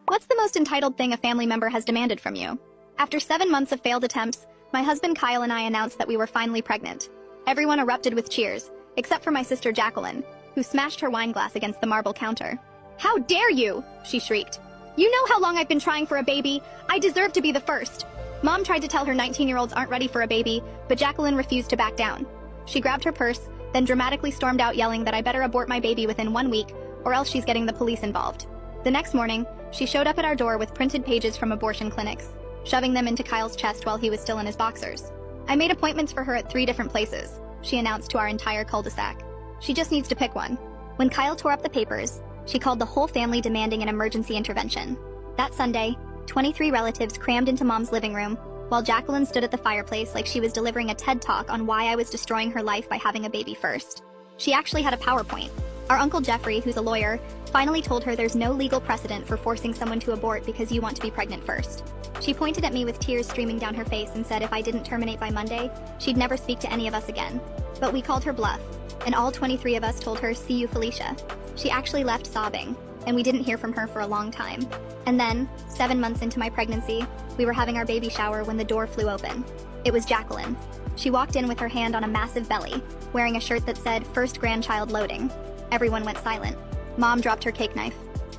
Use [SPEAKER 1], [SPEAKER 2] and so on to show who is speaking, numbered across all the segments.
[SPEAKER 1] What's the most entitled thing a family member has demanded from you? After 7 months of failed attempts, my husband Kyle and I announced that we were finally pregnant. Everyone erupted with cheers, except for my sister Jacqueline, who smashed her wine glass against the marble counter. "How dare you!" she shrieked. "You know how long I've been trying for a baby. I deserve to be the first." Mom tried to tell her 19-year-olds aren't ready for a baby, but Jacqueline refused to back down. She grabbed her purse, then dramatically stormed out yelling that I better abort my baby within 1 week, or else she's getting the police involved. The next morning, she showed up at our door with printed pages from abortion clinics, shoving them into Kyle's chest while he was still in his boxers. "I made appointments for her at 3 different places," she announced to our entire cul-de-sac. "She just needs to pick one." When Kyle tore up the papers, she called the whole family demanding an emergency intervention. That Sunday, 23 relatives crammed into Mom's living room, while Jacqueline stood at the fireplace like she was delivering a TED Talk on why I was destroying her life by having a baby first. She actually had a PowerPoint. Our Uncle Jeffrey, who's a lawyer, finally told her there's no legal precedent for forcing someone to abort because you want to be pregnant first. She pointed at me with tears streaming down her face and said if I didn't terminate by Monday, she'd never speak to any of us again. But we called her bluff, and all 23 of us told her, "See you, Felicia." She actually left sobbing, and we didn't hear from her for a long time. And then, 7 months into my pregnancy, we were having our baby shower when the door flew open. It was Jacqueline. She walked in with her hand on a massive belly, wearing a shirt that said, "First grandchild loading." Everyone went silent. Mom dropped her cake knife.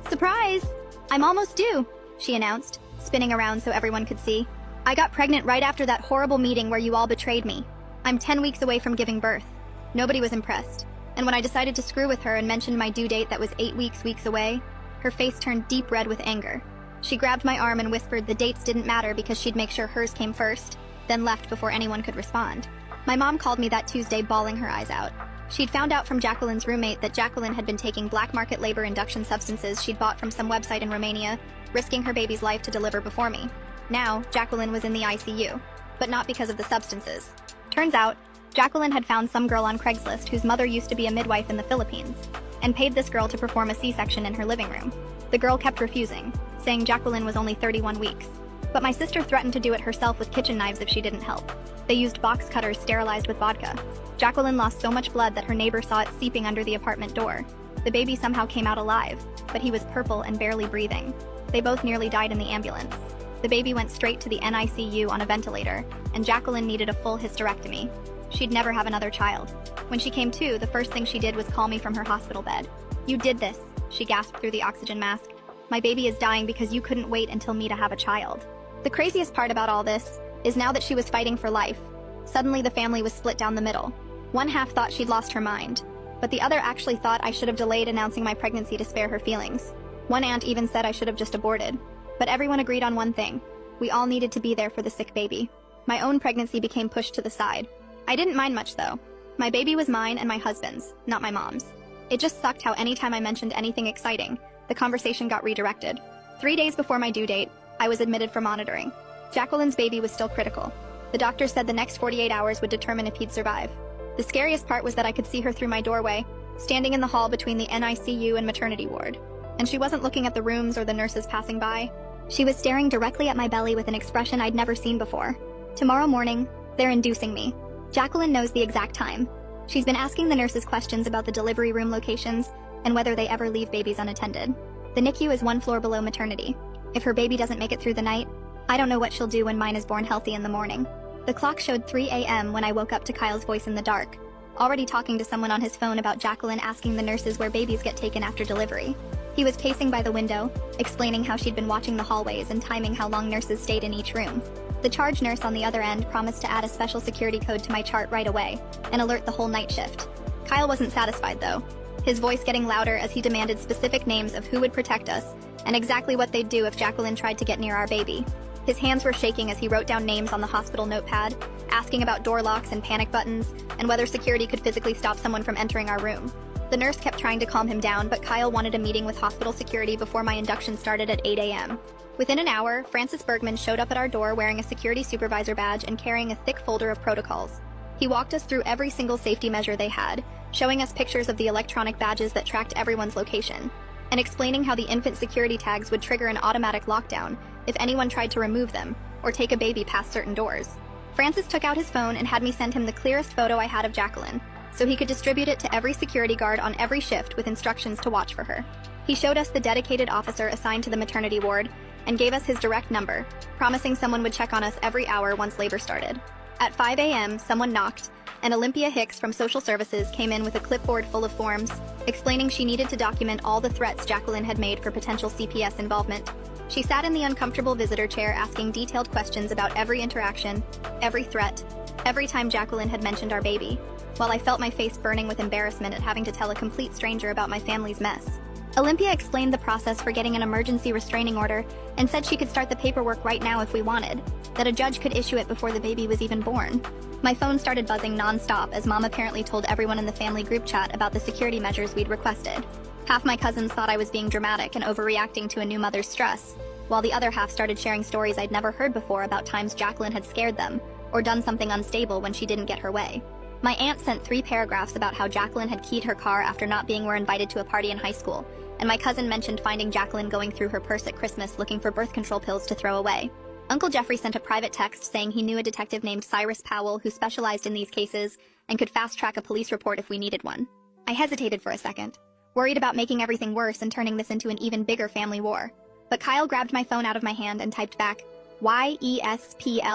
[SPEAKER 1] "Surprise! I'm almost due," she announced, spinning around so everyone could see. "I got pregnant right after that horrible meeting where you all betrayed me. I'm 10 weeks away from giving birth." Nobody was impressed. And when I decided to screw with her and mentioned my due date that was 8 weeks away, her face turned deep red with anger. She grabbed my arm and whispered the dates didn't matter because she'd make sure hers came first, then left before anyone could respond. My mom called me that Tuesday bawling her eyes out. She'd found out from Jacqueline's roommate that Jacqueline had been taking black market labor induction substances she'd bought from some website in Romania, risking her baby's life to deliver before me. Now, Jacqueline was in the ICU, but not because of the substances. Turns out, Jacqueline had found some girl on Craigslist whose mother used to be a midwife in the Philippines, and paid this girl to perform a C-section in her living room. The girl kept refusing, saying Jacqueline was only 31 weeks. But my sister threatened to do it herself with kitchen knives if she didn't help. They used box cutters sterilized with vodka. Jacqueline lost so much blood that her neighbor saw it seeping under the apartment door. The baby somehow came out alive, but he was purple and barely breathing. They both nearly died in the ambulance. The baby went straight to the NICU on a ventilator, and Jacqueline needed a full hysterectomy. She'd never have another child. When she came to, the first thing she did was call me from her hospital bed. "You did this," she gasped through the oxygen mask. "My baby is dying because you couldn't wait until me to have a child." The craziest part about all this is now that she was fighting for life, suddenly the family was split down the middle. One half thought she'd lost her mind, but the other actually thought I should have delayed announcing my pregnancy to spare her feelings. One aunt even said I should have just aborted. But everyone agreed on one thing: we all needed to be there for the sick baby. My own pregnancy became pushed to the side. I didn't mind much though. My baby was mine and my husband's, not my mom's. It just sucked how anytime I mentioned anything exciting, the conversation got redirected. 3 days before my due date, I was admitted for monitoring. Jacqueline's baby was still critical. The doctor said the next 48 hours would determine if he'd survive. The scariest part was that I could see her through my doorway, standing in the hall between the NICU and maternity ward. And she wasn't looking at the rooms or the nurses passing by. She was staring directly at my belly with an expression I'd never seen before. Tomorrow morning, they're inducing me. Jacqueline knows the exact time. She's been asking the nurses questions about the delivery room locations and whether they ever leave babies unattended. The NICU is 1 floor below maternity. If her baby doesn't make it through the night, I don't know what she'll do when mine is born healthy in the morning. The clock showed 3 a.m. when I woke up to Kyle's voice in the dark, already talking to someone on his phone about Jacqueline asking the nurses where babies get taken after delivery. He was pacing by the window, explaining how she'd been watching the hallways and timing how long nurses stayed in each room. The charge nurse on the other end promised to add a special security code to my chart right away and alert the whole night shift. Kyle wasn't satisfied though, his voice getting louder as he demanded specific names of who would protect us and exactly what they'd do if Jacqueline tried to get near our baby. His hands were shaking as he wrote down names on the hospital notepad, asking about door locks and panic buttons, and whether security could physically stop someone from entering our room. The nurse kept trying to calm him down, but Kyle wanted a meeting with hospital security before my induction started at 8 a.m. Within an hour, Francis Bergman showed up at our door wearing a security supervisor badge and carrying a thick folder of protocols. He walked us through every single safety measure they had, showing us pictures of the electronic badges that tracked everyone's location, and explaining how the infant security tags would trigger an automatic lockdown if anyone tried to remove them or take a baby past certain doors. Francis took out his phone and had me send him the clearest photo I had of Jacqueline, so he could distribute it to every security guard on every shift with instructions to watch for her. He showed us the dedicated officer assigned to the maternity ward and gave us his direct number, promising someone would check on us every hour once labor started. At 5 a.m., someone knocked, and Olympia Hicks from Social Services came in with a clipboard full of forms, explaining she needed to document all the threats Jacqueline had made for potential CPS involvement. She sat in the uncomfortable visitor chair asking detailed questions about every interaction, every threat, every time Jacqueline had mentioned our baby, while I felt my face burning with embarrassment at having to tell a complete stranger about my family's mess. Olympia explained the process for getting an emergency restraining order and said she could start the paperwork right now if we wanted, that a judge could issue it before the baby was even born. My phone started buzzing non-stop as Mom apparently told everyone in the family group chat about the security measures we'd requested. Half my cousins thought I was being dramatic and overreacting to a new mother's stress, while the other half started sharing stories I'd never heard before about times Jacqueline had scared them or done something unstable when she didn't get her way. My aunt sent 3 paragraphs about how Jacqueline had keyed her car after not being invited to a party in high school, and my cousin mentioned finding Jacqueline going through her purse at Christmas looking for birth control pills to throw away. Uncle Jeffrey sent a private text saying he knew a detective named Cyrus Powell who specialized in these cases and could fast-track a police report if we needed one. I hesitated for a second, worried about making everything worse and turning this into an even bigger family war. But Kyle grabbed my phone out of my hand and typed back, YESPLEASE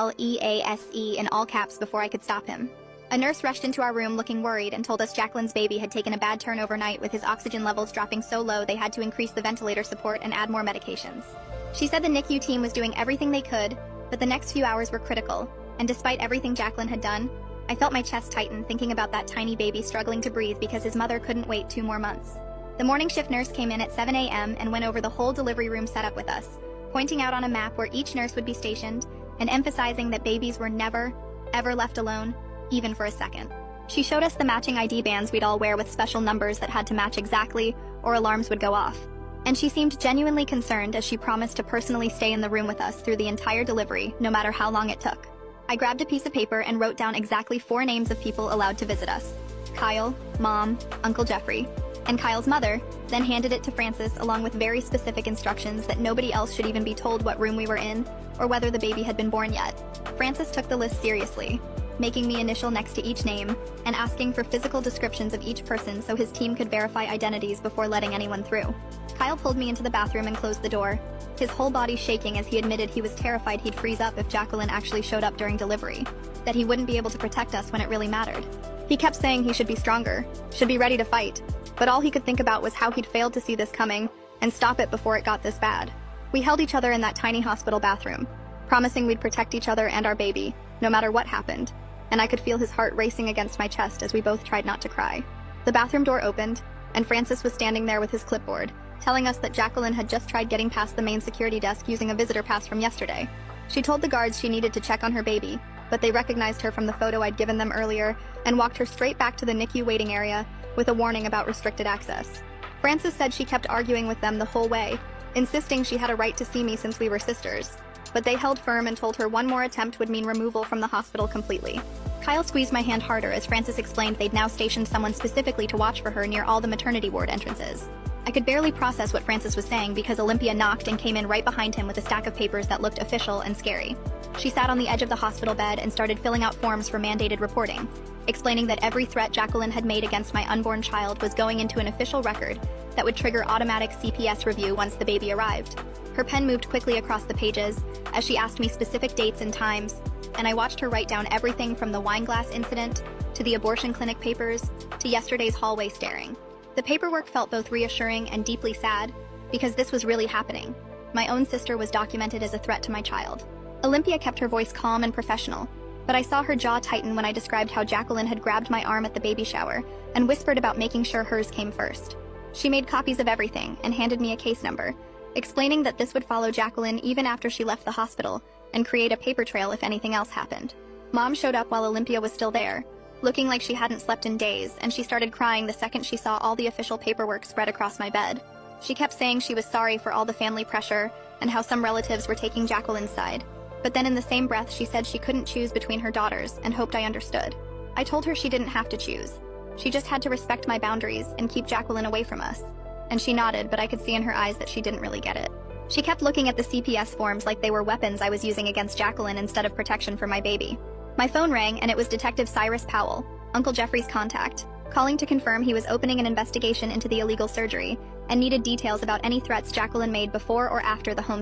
[SPEAKER 1] in all caps before I could stop him. A nurse rushed into our room looking worried and told us Jacqueline's baby had taken a bad turn overnight with his oxygen levels dropping so low they had to increase the ventilator support and add more medications. She said the NICU team was doing everything they could, but the next few hours were critical, and despite everything Jacqueline had done, I felt my chest tighten thinking about that tiny baby struggling to breathe because his mother couldn't wait 2 more months. The morning shift nurse came in at 7 a.m. and went over the whole delivery room setup with us, pointing out on a map where each nurse would be stationed and emphasizing that babies were never, ever left alone, even for a second. She showed us the matching ID bands we'd all wear with special numbers that had to match exactly, or alarms would go off. And she seemed genuinely concerned as she promised to personally stay in the room with us through the entire delivery, no matter how long it took. I grabbed a piece of paper and wrote down exactly 4 names of people allowed to visit us: Kyle, Mom, Uncle Jeffrey, and Kyle's mother, then handed it to Francis along with very specific instructions that nobody else should even be told what room we were in or whether the baby had been born yet. Francis took the list seriously, making me initial next to each name and asking for physical descriptions of each person so his team could verify identities before letting anyone through. Kyle pulled me into the bathroom and closed the door, his whole body shaking as he admitted he was terrified he'd freeze up if Jacqueline actually showed up during delivery, that he wouldn't be able to protect us when it really mattered. He kept saying he should be stronger, should be ready to fight, but all he could think about was how he'd failed to see this coming and stop it before it got this bad. We held each other in that tiny hospital bathroom, promising we'd protect each other and our baby, no matter what happened, and I could feel his heart racing against my chest as we both tried not to cry. The bathroom door opened, and Francis was standing there with his clipboard, telling us that Jacqueline had just tried getting past the main security desk using a visitor pass from yesterday. She told the guards she needed to check on her baby, but they recognized her from the photo I'd given them earlier and walked her straight back to the NICU waiting area with a warning about restricted access. Francis said she kept arguing with them the whole way, insisting she had a right to see me since we were sisters, but they held firm and told her one more attempt would mean removal from the hospital completely. Kyle squeezed my hand harder as Francis explained they'd now stationed someone specifically to watch for her near all the maternity ward entrances. I could barely process what Francis was saying because Olympia knocked and came in right behind him with a stack of papers that looked official and scary. She sat on the edge of the hospital bed and started filling out forms for mandated reporting, explaining that every threat Jacqueline had made against my unborn child was going into an official record that would trigger automatic CPS review once the baby arrived. Her pen moved quickly across the pages as she asked me specific dates and times, and I watched her write down everything from the wine glass incident to the abortion clinic papers to yesterday's hallway staring. The paperwork felt both reassuring and deeply sad because this was really happening. My own sister was documented as a threat to my child. Olympia kept her voice calm and professional, but I saw her jaw tighten when I described how Jacqueline had grabbed my arm at the baby shower and whispered about making sure hers came first. She made copies of everything and handed me a case number, explaining that this would follow Jacqueline even after she left the hospital and create a paper trail if anything else happened. Mom showed up while Olympia was still there, looking like she hadn't slept in days, and she started crying the second she saw all the official paperwork spread across my bed. She kept saying she was sorry for all the family pressure and how some relatives were taking Jacqueline's side. But then in the same breath she said she couldn't choose between her daughters and hoped I understood. I told her she didn't have to choose. She just had to respect my boundaries and keep Jacqueline away from us. And she nodded, but I could see in her eyes that she didn't really get it. She kept looking at the CPS forms like they were weapons I was using against Jacqueline instead of protection for my baby. My phone rang and it was Detective Cyrus Powell, Uncle Jeffrey's contact, calling to confirm he was opening an investigation into the illegal surgery and needed details about any threats Jacqueline made before or after the home's